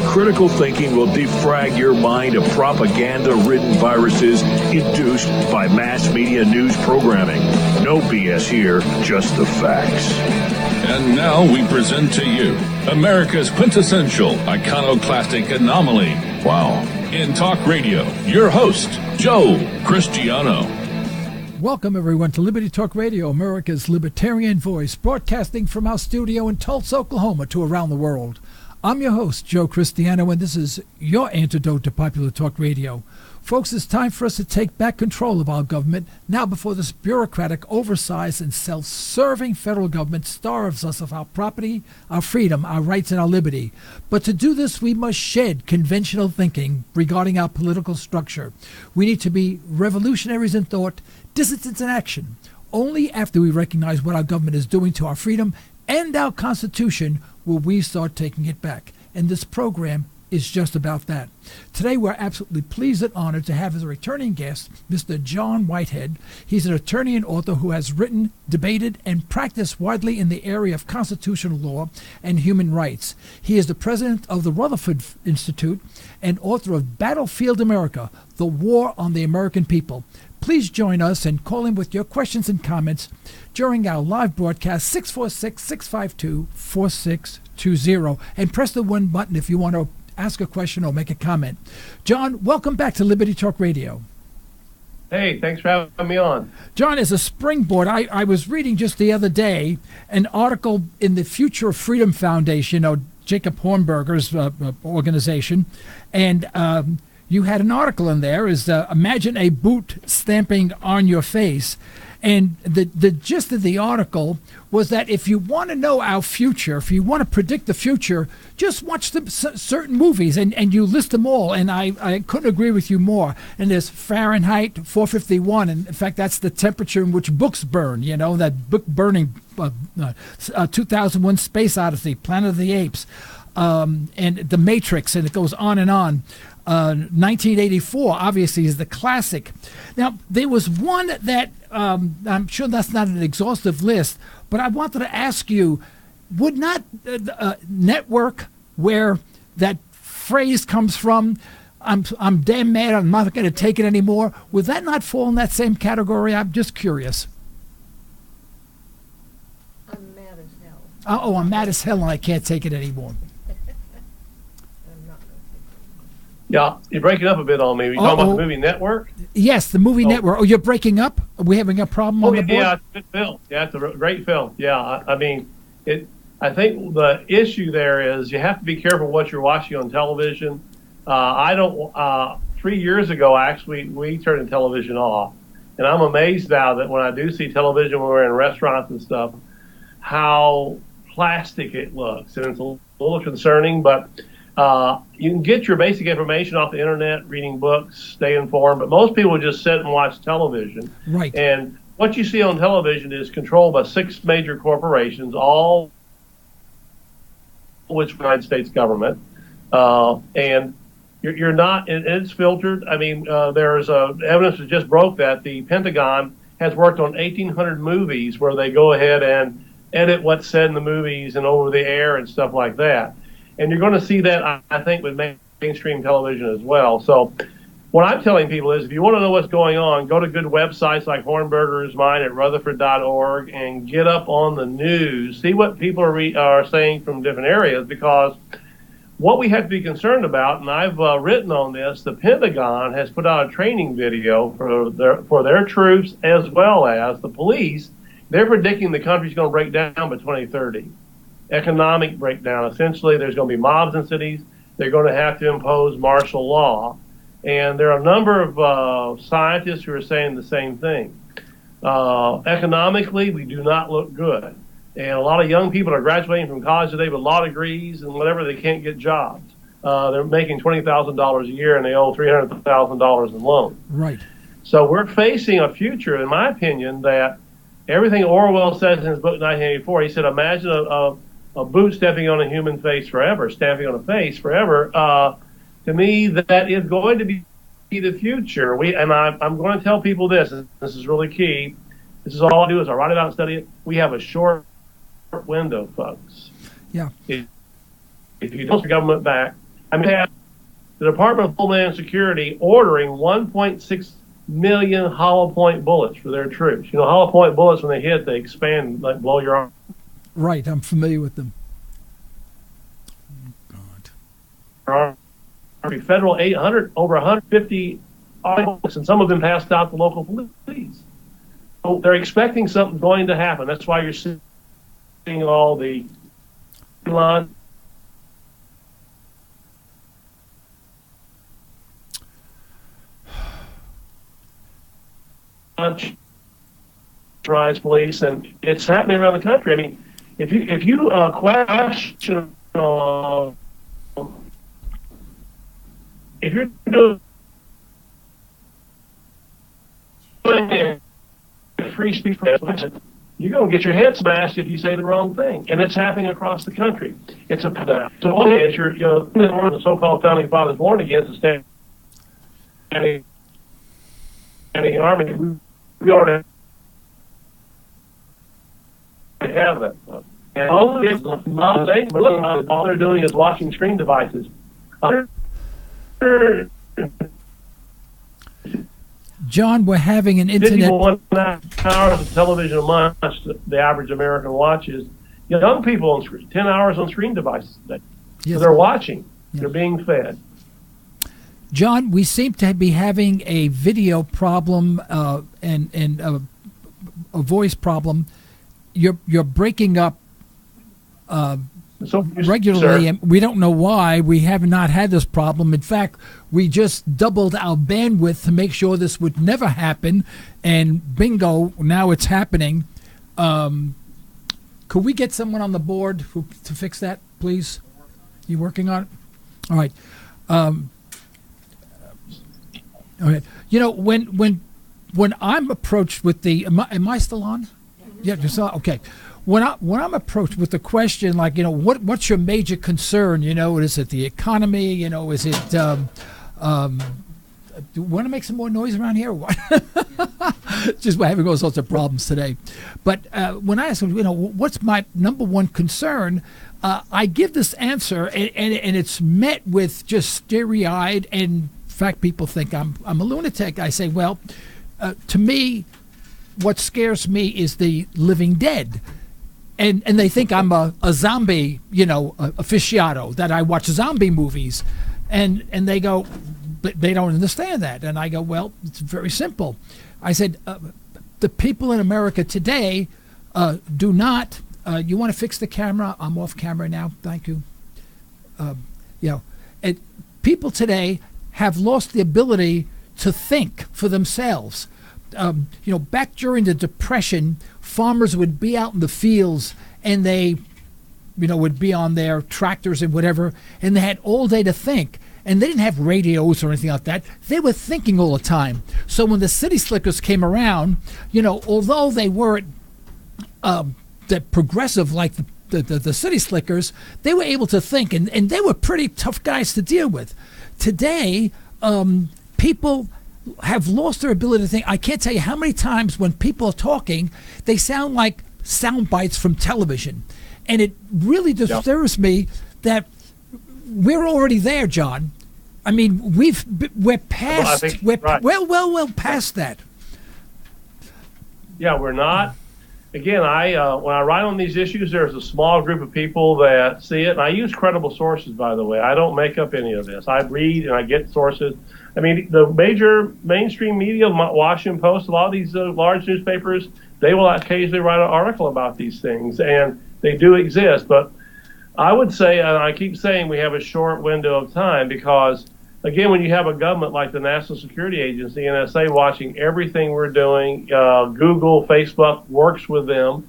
Critical thinking will defrag your mind of propaganda-ridden viruses induced by mass media news programming. No BS here, just the facts. And now we present to you America's quintessential iconoclastic anomaly. Wow. In talk radio, your host, Joe Cristiano. Welcome, everyone, to Liberty Talk Radio, America's libertarian voice, broadcasting from our studio in Tulsa, Oklahoma, to around the world. I'm your host, Joe Cristiano, and this is your antidote to popular talk radio. Folks, it's time for us to take back control of our government now before this bureaucratic, oversized, and self-serving federal government starves us of our property, our freedom, our rights, and our liberty. But to do this, we must shed conventional thinking regarding our political structure. We need to be revolutionaries in thought, dissidents in action. Only after we recognize what our government is doing to our freedom and our Constitution will we start taking it back. And this program is just about that. Today we're absolutely pleased and honored to have as a returning guest Mr. John Whitehead. He's an attorney and author who has written, debated, and practiced widely in the area of constitutional law and human rights. He is the president of the Rutherford Institute and author of Battlefield America, The War on the American People. Please join us and call in with your questions and comments during our live broadcast, 646-652-4620, and press the 1 button if you want to ask a question or make a comment. John, welcome back to Liberty Talk Radio. Hey, thanks for having me on. John, as a springboard, I was reading just the other day an article in the Future of Freedom Foundation, Jacob Hornberger's organization, and you had an article in there, imagine a boot stamping on your face. And the gist of the article was that if you want to know our future, if you want to predict the future, just watch certain movies, and you list them all. And I couldn't agree with you more. And there's Fahrenheit 451, and in fact, that's the temperature in which books burn, that book burning, 2001 Space Odyssey, Planet of the Apes, and The Matrix, and it goes on and on. 1984 obviously is the classic. Now, there was one that I'm sure that's not an exhaustive list, but I wanted to ask you, would not network, where that phrase comes from, I'm damn mad, I'm not going to take it anymore, would that not fall in that same category? I'm just curious. I'm mad as hell. I'm mad as hell and I can't take it anymore. Yeah, you're breaking up a bit on me. Are you talking about the movie Network? Yes, the movie Network. Oh, you're breaking up? Are we having a problem on the board? Yeah, it's a good film. Yeah, it's a great film. Yeah, I mean, I think the issue there is you have to be careful what you're watching on television. 3 years ago, actually, we turned the television off. And I'm amazed now that when I do see television when we're in restaurants and stuff, how plastic it looks. And it's a little concerning, but you can get your basic information off the internet, reading books, stay informed, but most people just sit and watch television. Right. And what you see on television is controlled by 6 major corporations, all which the United States government. And you're not, and it's filtered. I mean, there's evidence that just broke that the Pentagon has worked on 1,800 movies where they go ahead and edit what's said in the movies and over the air and stuff like that. And you're going to see that, I think, with mainstream television as well. So what I'm telling people is if you want to know what's going on, go to good websites like Hornberger's mine at Rutherford.org and get up on the news. See what people are saying from different areas, because what we have to be concerned about, and I've written on this, the Pentagon has put out a training video for their troops as well as the police. They're predicting the country's going to break down by 2030. Economic breakdown. Essentially, there's going to be mobs in cities. They're going to have to impose martial law. And there are a number of scientists who are saying the same thing. Economically, we do not look good. And a lot of young people are graduating from college today with law degrees and whatever, they can't get jobs. They're making $20,000 a year and they owe $300,000 in loans. Right. So we're facing a future, in my opinion, that everything Orwell says in his book 1984, he said, imagine a boot stepping on a human face forever, stamping on a face forever. To me, that is going to be the future. I'm going to tell people this is really key. This is all I do is I write it out and study it. We have a short window, folks. Yeah. If you don't get the government back, I mean, the Department of Homeland Security ordering 1.6 million hollow point bullets for their troops. You know, hollow point bullets, when they hit, they expand, like blow your arm. Right, I'm familiar with them. God. Federal 800, over 150 bullets, and some of them passed out to local police. So they're expecting something going to happen. That's why you're seeing all the line. Rise police, and it's happening around the country. I mean, if you question, if you're doing free speech, you're going to get your head smashed if you say the wrong thing, and it's happening across the country. It's a so one is you're the so-called founding fathers warned against the standing army. We already have that. And all they're doing is watching screen devices. John, we're having an internet. 51 hours of television a month, the average American watches. Young people on 10 hours on screen devices. Yes. So they're watching. Yes. They're being fed. John, we seem to be having a video problem and a voice problem. You're breaking up regularly, and we don't know why. We have not had this problem. In fact, we just doubled our bandwidth to make sure this would never happen, and bingo, now it's happening. Could we get someone on the board to fix that, please? You working on it? All right. All right. You know, when I'm approached with the am I still on? Yeah, okay. When I'm approached with the question like, you know, what's your major concern? You know, is it the economy? You know, is it do you want to make some more noise around here or what? Just we're having all sorts of problems today. But when I ask them, you know, what's my number one concern? I give this answer, and it's met with just starry-eyed, and in fact, people think I'm a lunatic. I say, well, to me, what scares me is the living dead. And they think I'm a zombie, you know, aficionado, that I watch zombie movies. And they go, but they don't understand that. And I go, well, it's very simple. I said, the people in America today do not, you want to fix the camera? I'm off camera now. Thank you. You know, people today have lost the ability to think for themselves. You know, back during the Depression, farmers would be out in the fields and they, you know, would be on their tractors and whatever, and they had all day to think. And they didn't have radios or anything like that. They were thinking all the time. So when the city slickers came around, you know, although they weren't that progressive like the city slickers, they were able to think, and they were pretty tough guys to deal with. Today, people have lost their ability to think. I can't tell you how many times when people are talking, they sound like sound bites from television. And it really disturbs me that we're already there, John. I mean, we're past, well past that. Yeah, we're not. Again, when I write on these issues, there's a small group of people that see it, and I use credible sources, by the way. I don't make up any of this. I read and I get sources. I mean, the major mainstream media, Washington Post, a lot of these large newspapers, they will occasionally write an article about these things, and they do exist. But I would say, and I keep saying, we have a short window of time because, again, when you have a government like the National Security Agency, NSA, watching everything we're doing, Google, Facebook works with them.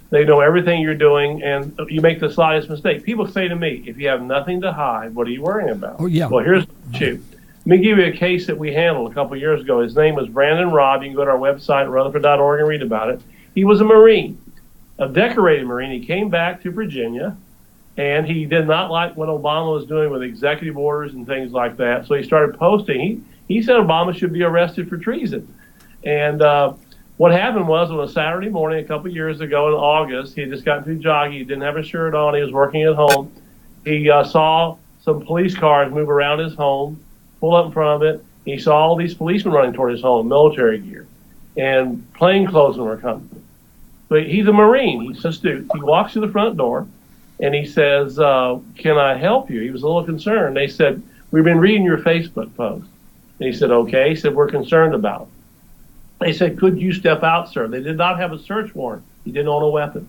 They know everything you're doing, and you make the slightest mistake. People say to me, if you have nothing to hide, what are you worrying about? Oh, yeah. Well, here's the shoot. Let me give you a case that we handled a couple of years ago. His name was Brandon Robb. You can go to our website, Rutherford.org, and read about it. He was a Marine, a decorated Marine. He came back to Virginia, and he did not like what Obama was doing with executive orders and things like that. So he started posting. He said Obama should be arrested for treason. And what happened was on a Saturday morning a couple of years ago in August, he had just gotten through jogging. He didn't have a shirt on. He was working at home. He saw some police cars move around his home, pull up in front of it. He saw all these policemen running toward his home, military gear, and plainclothesmen were coming. But he's a Marine. He's astute. He walks to the front door, and he says, can I help you? He was a little concerned. They said, we've been reading your Facebook post. And he said, okay. He said, we're concerned about it. They said, could you step out, sir? They did not have a search warrant. He didn't own a weapon.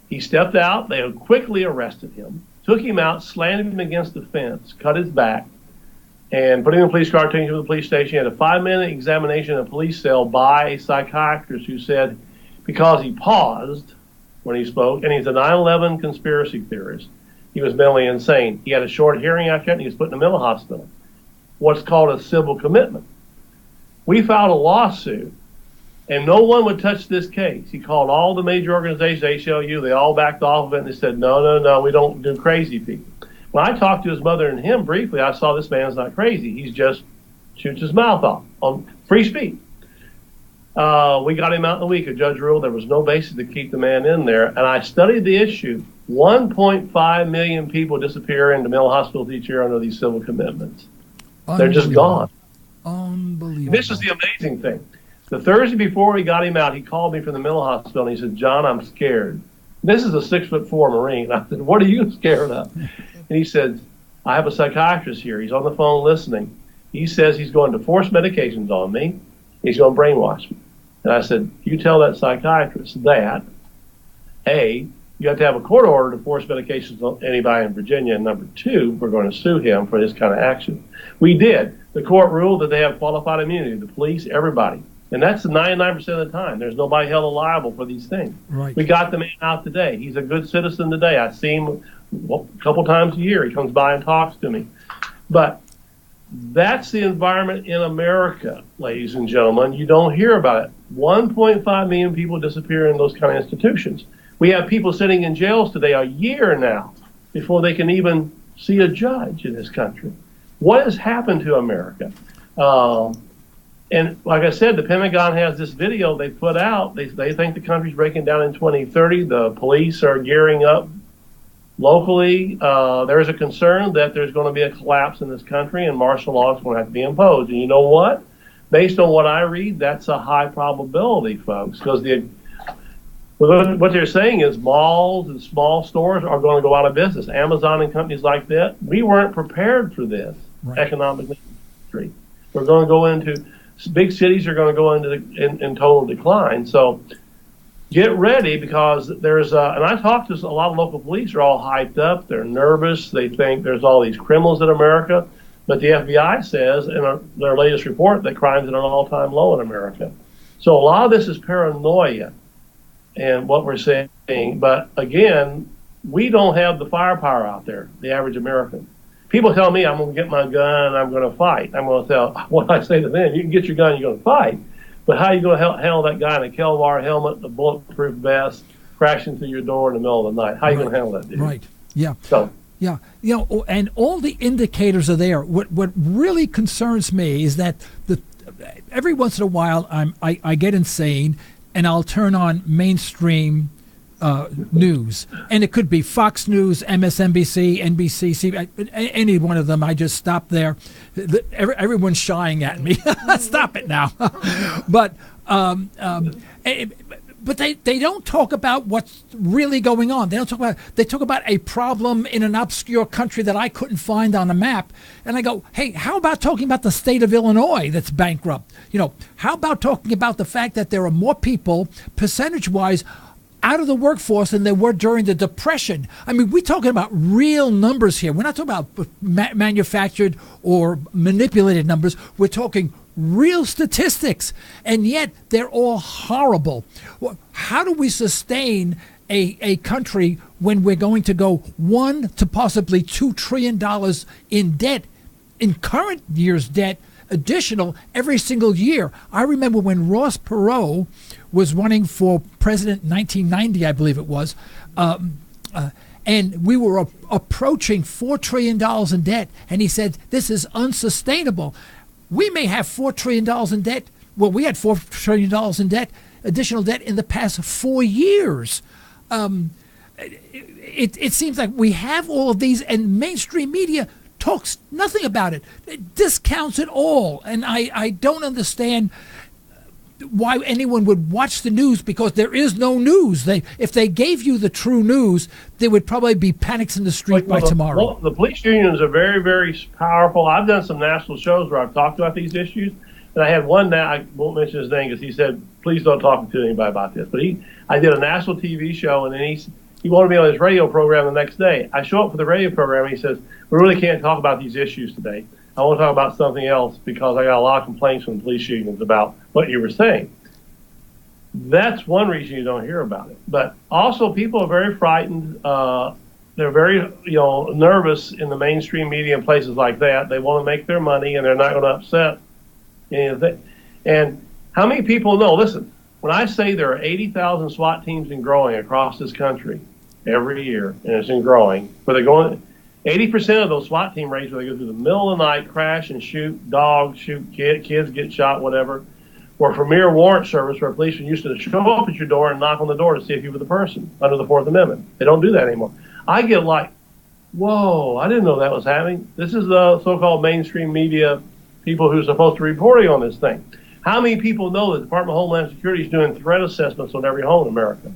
He stepped out. They quickly arrested him, took him out, slammed him against the fence, cut his back, and put him in a police car, took him to the police station. He had a 5-minute examination in a police cell by a psychiatrist who said, because he paused when he spoke, and he's a 9/11 conspiracy theorist, he was mentally insane. He had a short hearing after that, and he was put in a mental hospital. What's called a civil commitment. We filed a lawsuit, and no one would touch this case. He called all the major organizations, ACLU, they all backed off of it, and they said, no, we don't do crazy people. When I talked to his mother and him briefly, I saw this man's not crazy. He's just shoots his mouth off on free speech. We got him out in a week. A judge ruled there was no basis to keep the man in there. And I studied the issue. 1.5 million people disappear into mental hospitals each year under these civil commitments. They're just gone. Unbelievable. This is the amazing thing. The Thursday before we got him out, he called me from the mental hospital and he said, John, I'm scared. This is a 6'4" Marine. I said, what are you scared of? And he said, I have a psychiatrist here. He's on the phone listening. He says he's going to force medications on me. He's going to brainwash me. And I said, you tell that psychiatrist that, A, you have to have a court order to force medications on anybody in Virginia. And number 2, we're going to sue him for this kind of action. We did. The court ruled that they have qualified immunity, the police, everybody. And that's 99% of the time. There's nobody held liable for these things. Right. We got the man out today. He's a good citizen today. I see him a couple times a year. He comes by and talks to me. But that's the environment in America, ladies and gentlemen. You don't hear about it. 1.5 million people disappear in those kind of institutions. We have people sitting in jails today a year now before they can even see a judge in this country. What has happened to America? And like I said, the Pentagon has this video they put out. They think the country's breaking down in 2030. The police are gearing up locally. There is a concern that there's going to be a collapse in this country and martial law is going to have to be imposed. And you know what? Based on what I read, that's a high probability, folks, because what they're saying is malls and small stores are going to go out of business. Amazon and companies like that, we weren't prepared for this economically. We're going to go into big cities are going to go into in total decline. So get ready, because there's and I talked to a lot of local police are all hyped up. They're nervous. They think there's all these criminals in America. But the FBI says in their latest report that crime's at an all-time low in America. So a lot of this is paranoia and what we're saying. But again, we don't have the firepower out there, the average American. People tell me I'm going to get my gun and I'm going to fight. I'm going to tell what I say to them. You can get your gun, you're going to fight. But how are you going to handle that guy in a Kelvar helmet, a bulletproof vest, crashing through your door in the middle of the night? How are you going to handle that, dude? Right. Yeah. So. Yeah, and all the indicators are there. What really concerns me is that every once in a while I get insane and I'll turn on mainstream news, and it could be Fox News, MSNBC, NBC, any one of them. I just stop there. Everyone's shying at me. Stop it now. But they don't talk about what's really going on. They talk about a problem in an obscure country that I couldn't find on a map. And I go, hey, how about talking about the state of Illinois that's bankrupt? How about talking about the fact that there are more people, percentage-wise, out of the workforce than there were during the Depression? I mean, we're talking about real numbers here. We're not talking about manufactured or manipulated numbers. We're talking real statistics, and yet they're all horrible. How do we sustain a country when we're going to go $1 to possibly $2 trillion in debt, in current year's debt, additional every single year? I remember when Ross Perot was running for president in 1990, I believe it was, and we were approaching $4 trillion in debt, and he said, this is unsustainable. We may have $4 trillion in debt. Well, we had $4 trillion in debt, additional debt, in the past 4 years. it seems like we have all of these, and mainstream media talks nothing about it. It discounts it all. And I don't understand why anyone would watch the news, because there is no news. If they gave you the true news, there would probably be panics in the street by tomorrow. Well, the police unions are very, very powerful. I've done some national shows where I've talked about these issues, and I had one now, I won't mention his name because he said, please don't talk to anybody about this. But I did a national TV show, and then he wanted me on his radio program the next day. I show up for the radio program, and he says, we really can't talk about these issues today. I want to talk about something else because I got a lot of complaints from the police unions about what you were saying. That's one reason you don't hear about it. But also, people are very frightened. They're very, nervous in the mainstream media and places like that. They want to make their money, and they're not going to upset anything. And how many people know? Listen, when I say there are 80,000 SWAT teams and growing across this country every year, and it's in growing, where they're going. 80% of those SWAT team raids where they go through the middle of the night, crash and shoot dogs, shoot kids get shot, whatever, or for mere warrant service where policemen used to show up at your door and knock on the door to see if you were the person under the Fourth Amendment. They don't do that anymore. I get like, whoa, I didn't know that was happening. This is the so-called mainstream media people who are supposed to be reporting on this thing. How many people know that the Department of Homeland Security is doing threat assessments on every home in America?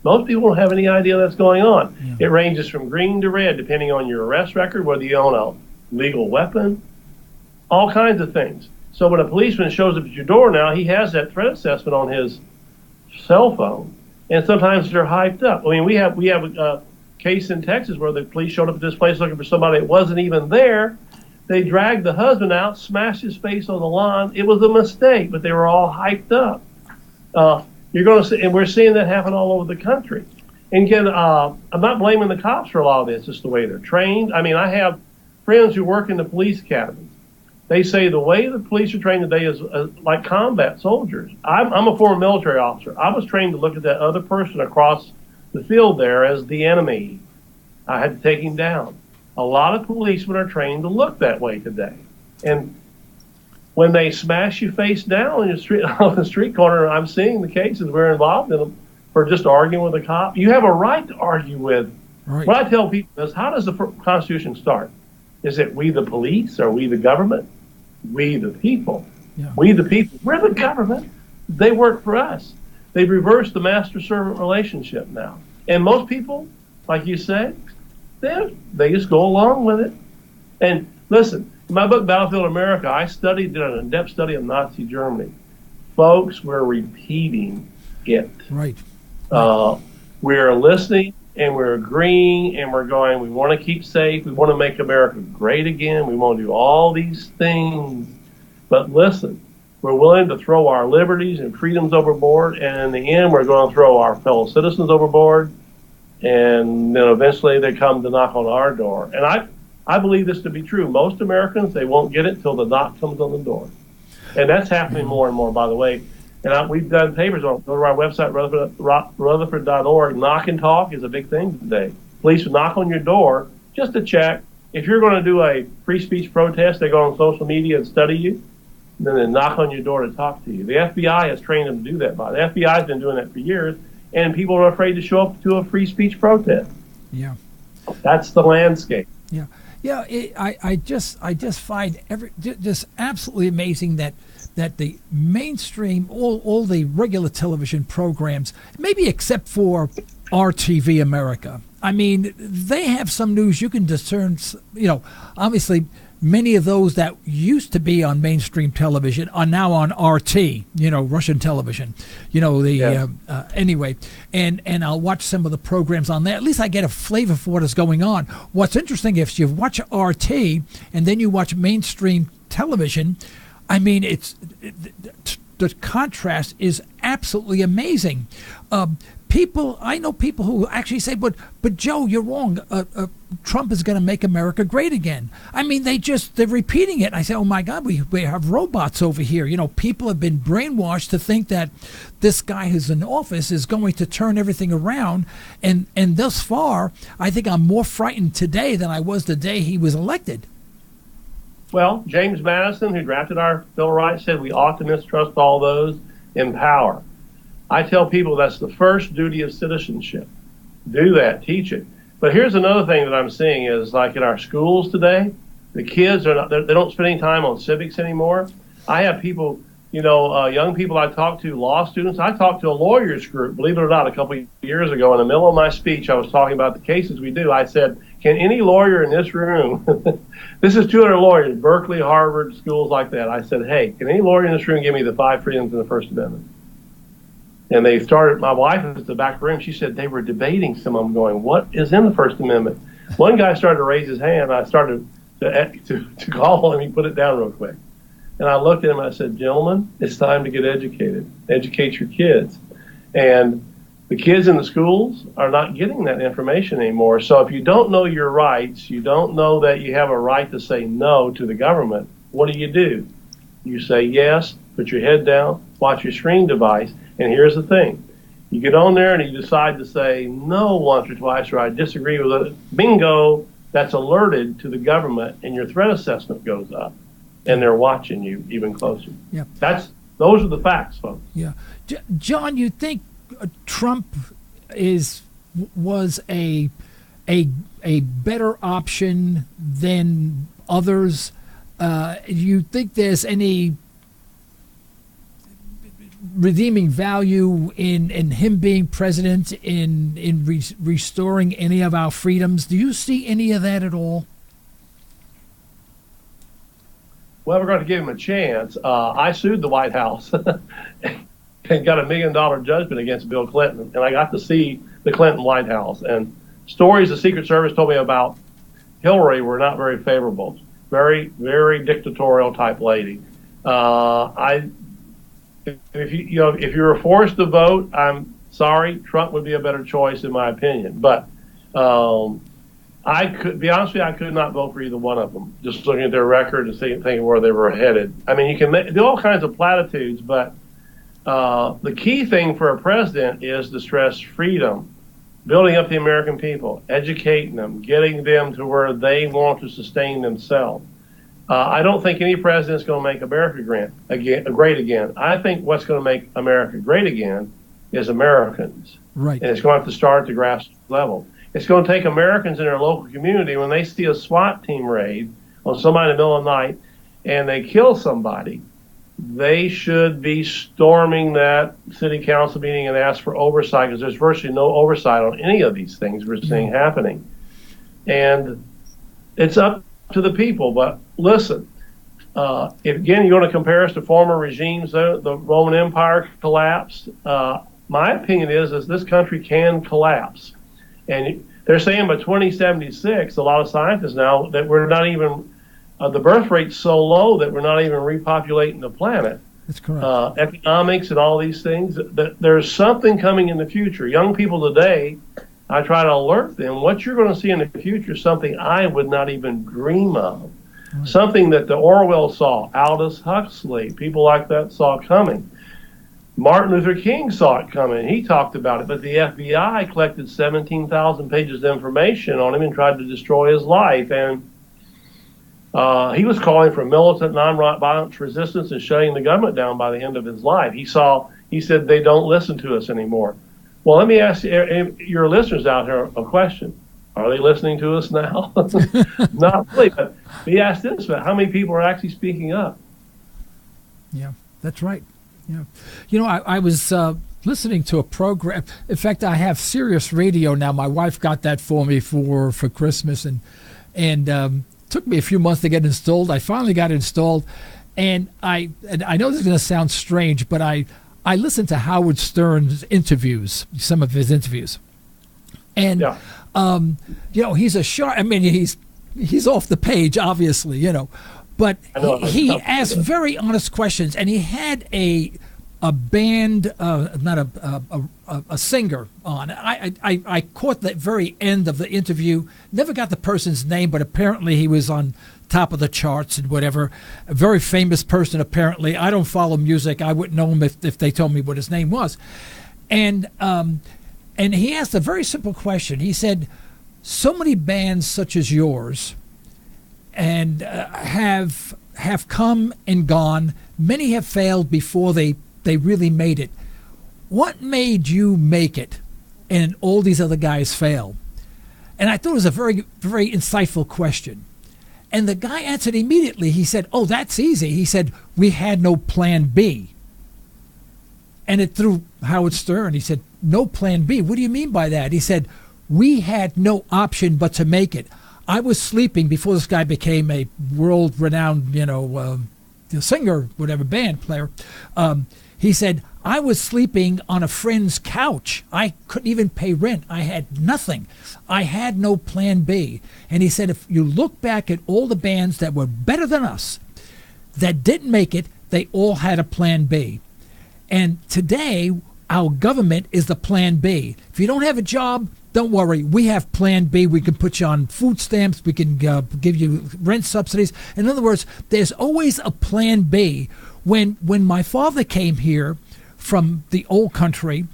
Most people don't have any idea that's going on. Yeah. It ranges from green to red, depending on your arrest record, whether you own a legal weapon, all kinds of things. So when a policeman shows up at your door now, he has that threat assessment on his cell phone, and sometimes they're hyped up. I mean, we have a case in Texas where the police showed up at this place looking for somebody that wasn't even there. They dragged the husband out, smashed his face on the lawn. It was a mistake, but they were all hyped up. You're going to see, and we're seeing that happen all over the country. And again, I'm not blaming the cops for a lot of this. It's just the way they're trained. I mean, I have friends who work in the police academy. They say the way the police are trained today is like combat soldiers. I'm a former military officer. I was trained to look at that other person across the field there as the enemy. I had to take him down. A lot of policemen are trained to look that way today. And when they smash you face down in the street, on the street corner, I'm seeing the cases we're involved in them for just arguing with a cop. You have a right to argue with. Right. What I tell people is, how does the Constitution start? Is it we the police or we the government? We the people. Yeah. We the people. We're the government. They work for us. They've reversed the master-servant relationship now. And most people, like you said, they just go along with it. And listen, in my book, Battlefield America, I did an in-depth study of Nazi Germany. Folks, we're repeating it. Right. We're listening, and we're agreeing, and we're going, we want to keep safe. We want to make America great again. We want to do all these things. But listen, we're willing to throw our liberties and freedoms overboard, and in the end, we're going to throw our fellow citizens overboard, and then eventually they come to knock on our door. And I believe this to be true. Most Americans, they won't get it till the knock comes on the door. And that's happening more and more, by the way. And we've done papers on, go to our website, Rutherford.org. Knock and talk is a big thing today. Police will knock on your door just to check. If you're going to do a free speech protest, they go on social media and study you. And then they knock on your door to talk to you. The FBI has trained them to do that. The FBI has been doing that for years. And people are afraid to show up to a free speech protest. Yeah. That's the landscape. Yeah. Yeah, I just find just absolutely amazing that the mainstream, all the regular television programs, maybe except for RTV America, I mean, they have some news you can discern. Obviously, many of those that used to be on mainstream television are now on RT, Russian television. Anyway, and I'll watch some of the programs on there. At least I get a flavor for what is going on. What's interesting, if you watch RT and then you watch mainstream television, I mean, the contrast is absolutely amazing. I know people who actually say, but Joe, you're wrong. Trump is going to make America great again. I mean, they're repeating it. I say, oh my God, we have robots over here. People have been brainwashed to think that this guy who's in office is going to turn everything around. And thus far, I think I'm more frightened today than I was the day he was elected. Well, James Madison, who drafted our Bill of Rights, said we ought to mistrust all those in power. I tell people that's the first duty of citizenship. do that, teach it. But here's another thing that I'm seeing is like in our schools today, the kids are not, they don't spend any time on civics anymore. I have people, young people I talk to, law students. I talked to a lawyers group, believe it or not, a couple of years ago. In the middle of my speech, I was talking about the cases we do. I said, can any lawyer in this room, this is 200 lawyers, Berkeley, Harvard, schools like that. I said, hey, can any lawyer in this room give me the 5 freedoms in the First Amendment? And they started, my wife was at the back room. She said they were debating some of them going, what is in the First Amendment? One guy started to raise his hand. I started to call him. He put it down real quick. And I looked at him and I said, gentlemen, it's time to get educated. Educate your kids. And the kids in the schools are not getting that information anymore. So if you don't know your rights, you don't know that you have a right to say no to the government, what do? You say yes, put your head down, watch your screen device. And here's the thing. You get on there and you decide to say no once or twice, or I disagree with it. Bingo, that's alerted to the government and your threat assessment goes up. And they're watching you even closer. Yeah. Those are the facts, folks. Yeah. John, you think Trump was a better option than others? You think there's any redeeming value in him being president, in restoring any of our freedoms? Do you see any of that at all? Well, we're going to give him a chance. I sued the White House and got $1 million judgment against Bill Clinton, and I got to see the Clinton White House. And stories the Secret Service told me about Hillary were not very favorable. Very, very dictatorial type lady. If you were forced to vote, I'm sorry, Trump would be a better choice in my opinion. But I could not vote for either one of them. Just looking at their record and thinking where they were headed. I mean, you can do all kinds of platitudes, but the key thing for a president is to stress freedom, building up the American people, educating them, getting them to where they want to sustain themselves. I don't think any president is going to make America great again. I think what's going to make America great again is Americans. Right. And it's going to have to start at the grassroots level. It's going to take Americans in their local community, when they see a SWAT team raid on somebody in the middle of the night and they kill somebody, they should be storming that city council meeting and ask for oversight, because there's virtually no oversight on any of these things we're seeing happening. And it's up to the people. But listen, if again you're going to compare us to former regimes, the Roman Empire collapsed. My opinion is this country can collapse. And they're saying by 2076, a lot of scientists now, that we're not even, the birth rate's so low that we're not even repopulating the planet. That's correct. Economics and all these things, that there's something coming in the future. Young people today, I try to alert them, what you're going to see in the future is something I would not even dream of. Right. Something that the Orwell saw, Aldous Huxley, people like that saw coming. Martin Luther King saw it coming. He talked about it, but the FBI collected 17,000 pages of information on him and tried to destroy his life. And he was calling for militant nonviolent resistance and shutting the government down by the end of his life. He said they don't listen to us anymore. Well, let me ask your listeners out here a question. Are they listening to us now? Not really, but we asked this, but how many people are actually speaking up? Yeah, that's right. Yeah. I was listening to a program. In fact, I have Sirius Radio now. My wife got that for me for Christmas, and took me a few months to get installed. I finally got it installed, and I know this is going to sound strange, but I listened to Howard Stern's interviews, some of his interviews, and he's a sharp. I mean, he's off the page, obviously, but he asked very honest questions, and he had a band, not a singer on. I caught the very end of the interview. Never got the person's name, but apparently he was on top of the charts and whatever. A very famous person, apparently. I don't follow music. I wouldn't know him if they told me what his name was. And he asked a very simple question. He said, so many bands such as yours and have come and gone. Many have failed before they really made it. What made you make it? and all these other guys fail? And I thought it was a very, very insightful question. And the guy answered immediately. He said, oh, that's easy. He said, we had no plan B. And it threw Howard Stern. He said, no plan B. What do you mean by that? He said, we had no option but to make it. I was sleeping before this guy became a world-renowned, singer, whatever, band player. He said, I was sleeping on a friend's couch. I couldn't even pay rent. I had nothing. I had no plan B. And he said, if you look back at all the bands that were better than us, that didn't make it, they all had a plan B. And today, our government is the plan B. If you don't have a job, don't worry. We have plan B. We can put you on food stamps. We can give you rent subsidies. In other words, there's always a plan B. When my father came here from the old country,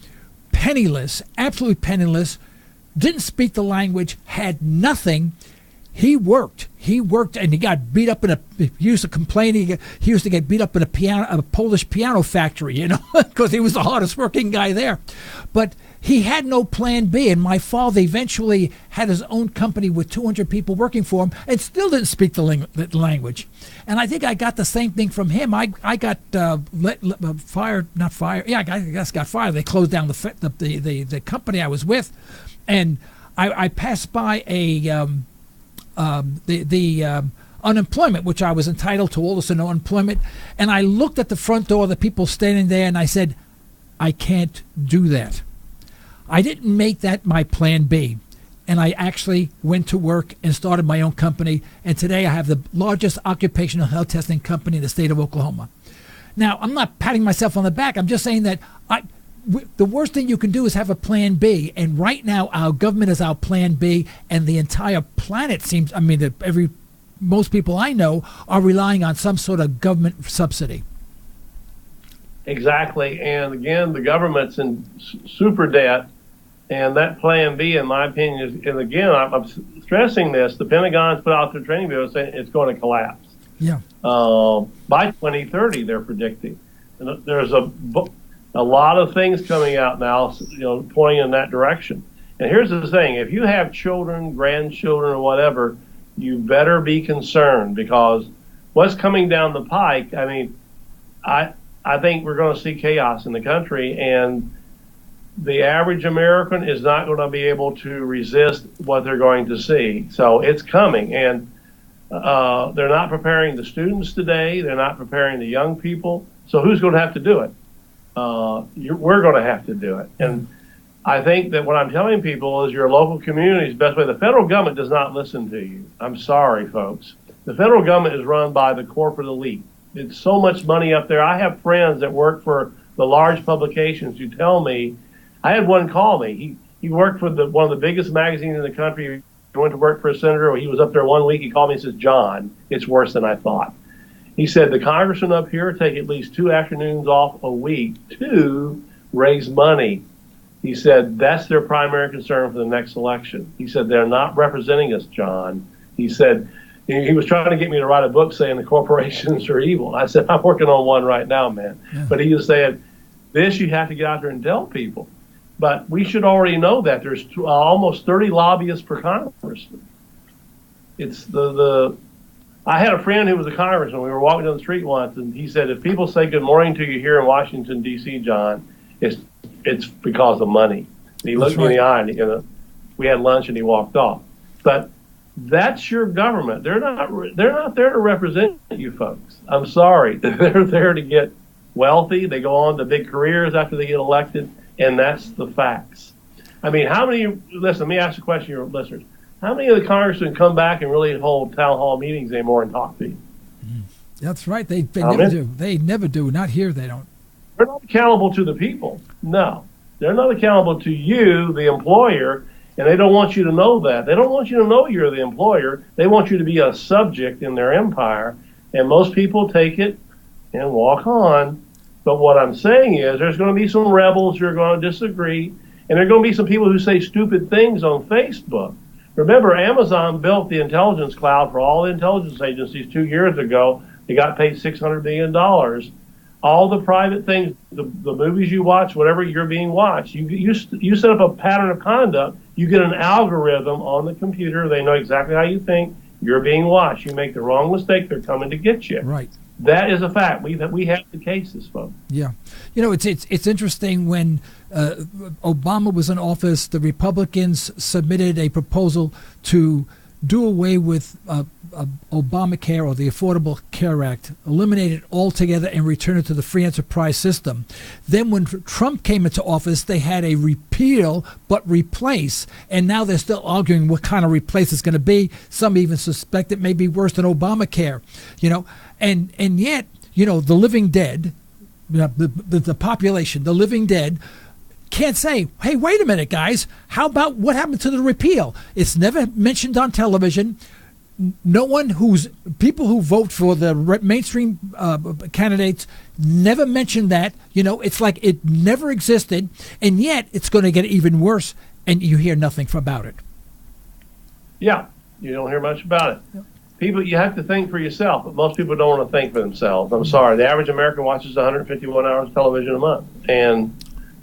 penniless, absolutely penniless, didn't speak the language, had nothing, he worked, and he got beat up he used to complain, he used to get beat up in a Polish piano factory, because he was the hardest working guy there. But he had no plan B, and my father eventually had his own company with 200 people working for him and still didn't speak the language. And I think I got the same thing from him. I got fired, not fired. Yeah, I guess got fired. They closed down the company I was with, and I passed by the unemployment, which I was entitled to all this unemployment, and I looked at the front door of the people standing there, and I said, I can't do that. I didn't make that my plan B. And I actually went to work and started my own company. And today I have the largest occupational health testing company in the state of Oklahoma. Now, I'm not patting myself on the back. I'm just saying that the worst thing you can do is have a plan B. And right now, our government is our plan B. And the entire planet seems, most people I know are relying on some sort of government subsidy. Exactly. And again, the government's in super debt. And that plan B, in my opinion, is, and again, I'm stressing this, the Pentagon's put out their training video saying it's going to collapse. Yeah. By 2030, they're predicting. And there's a lot of things coming out now, pointing in that direction. And here's the thing, if you have children, grandchildren, or whatever, you better be concerned, because what's coming down the pike, I think we're going to see chaos in the country, and the average American is not going to be able to resist what they're going to see. So it's coming, and they're not preparing the students today. They're not preparing the young people. So who's going to have to do it? We're going to have to do it. And I think that what I'm telling people is your local community is the best way. The federal government does not listen to you. I'm sorry, folks. The federal government is run by the corporate elite. It's so much money up there. I have friends that work for the large publications who tell me, I had one call me. He worked for one of the biggest magazines in the country. He went to work for a senator. He was up there one week. He called me and says, John, it's worse than I thought. He said, the congressmen up here take at least 2 afternoons off a week to raise money. He said, that's their primary concern for the next election. He said, they're not representing us, John. He said, he was trying to get me to write a book saying the corporations are evil. I said, I'm working on one right now, man. Yeah. But he was saying, this you have to get out there and tell people. But we should already know that there's almost 30 lobbyists per congressman. It's I had a friend who was a congressman. We were walking down the street once, and he said, if people say good morning to you here in Washington, D.C., John, it's because of money. And he looked me in the eye, and we had lunch, and he walked off. But that's your government. They're not there to represent you folks. I'm sorry. They're there to get wealthy. They go on to big careers after they get elected. And that's the facts. Listen, let me ask a question to your listeners. How many of the congressmen come back and really hold town hall meetings anymore and talk to you? That's right. They never do. They never do. Not here, they don't. They're not accountable to the people. No. They're not accountable to you, the employer, and they don't want you to know that. They don't want you to know you're the employer. They want you to be a subject in their empire, and most people take it and walk on. But what I'm saying is there's going to be some rebels who are going to disagree, and there are going to be some people who say stupid things on Facebook. Remember, Amazon built the intelligence cloud for all the intelligence agencies 2 years ago. They got paid $600 million. all the private things, the movies you watch, whatever you're being watched, you set up a pattern of conduct. You get an algorithm on the computer. They know exactly how you think. You're being watched. You make the wrong mistake, they're coming to get you. Right. That is a fact. We have the cases, folks. Yeah. You know, it's interesting. When Obama was in office, the Republicans submitted a proposal to do away with Obamacare, or the Affordable Care Act, eliminate it altogether and return it to the free enterprise system. Then when Trump came into office, they had a repeal but replace, and now they're still arguing what kind of replace it's going to be. Some even suspect it may be worse than Obamacare, you know, and yet, you know, the living dead, the population, the living dead, can't say, hey, wait a minute, guys, how about what happened to the repeal? It's never mentioned on television. No one people who vote for the mainstream candidates never mention that. You know, it's like it never existed, and yet it's going to get even worse, and you hear nothing about it. Yeah, you don't hear much about it. Yep. People, you have to think for yourself, but most people don't want to think for themselves. I'm sorry. The average American watches 151 hours of television a month, and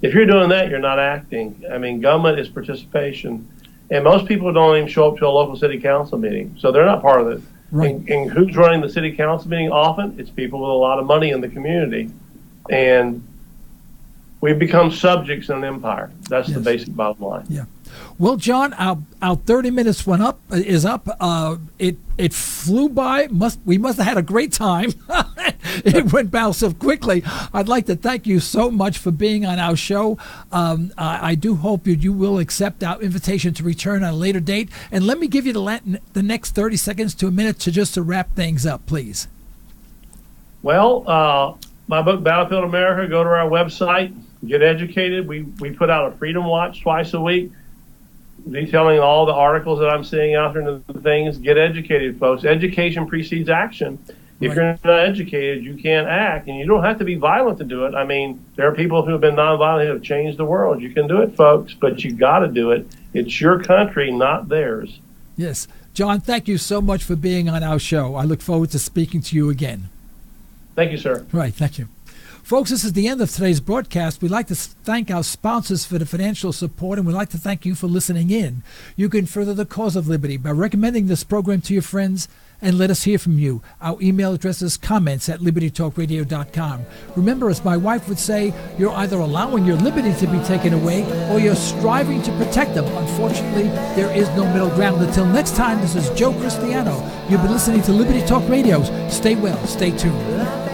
if you're doing that, you're not acting. I mean, government is participation. And most people don't even show up to a local city council meeting. So they're not part of it. Right. And who's running the city council meeting often? It's people with a lot of money in the community. And we've become subjects in an empire. That's the basic bottom line. Yeah. Well, John, our 30 minutes is up. It flew by. We must have had a great time. It went by so quickly. I'd like to thank you so much for being on our show. I do hope you will accept our invitation to return at a later date. And let me give you the next 30 seconds to a minute to wrap things up, please. Well, my book, Battlefield America, go to our website, get educated. We put out a Freedom Watch twice a week, detailing all the articles that I'm seeing out there and the things. Get educated, folks. Education precedes action. If you're not educated, you can't act, and you don't have to be violent to do it. I mean, there are people who have been nonviolent who have changed the world. You can do it, folks, but you got to do it. It's your country, not theirs. Yes. John, thank you so much for being on our show. I look forward to speaking to you again. Thank you, sir. Right, thank you. Folks, this is the end of today's broadcast. We'd like to thank our sponsors for the financial support, and we'd like to thank you for listening in. You can further the cause of liberty by recommending this program to your friends, and let us hear from you. Our email address is comments@libertytalkradio.com. Remember, as my wife would say, you're either allowing your liberty to be taken away or you're striving to protect them. Unfortunately, there is no middle ground. Until next time, this is Joe Cristiano. You've been listening to Liberty Talk Radio. Stay well, stay tuned.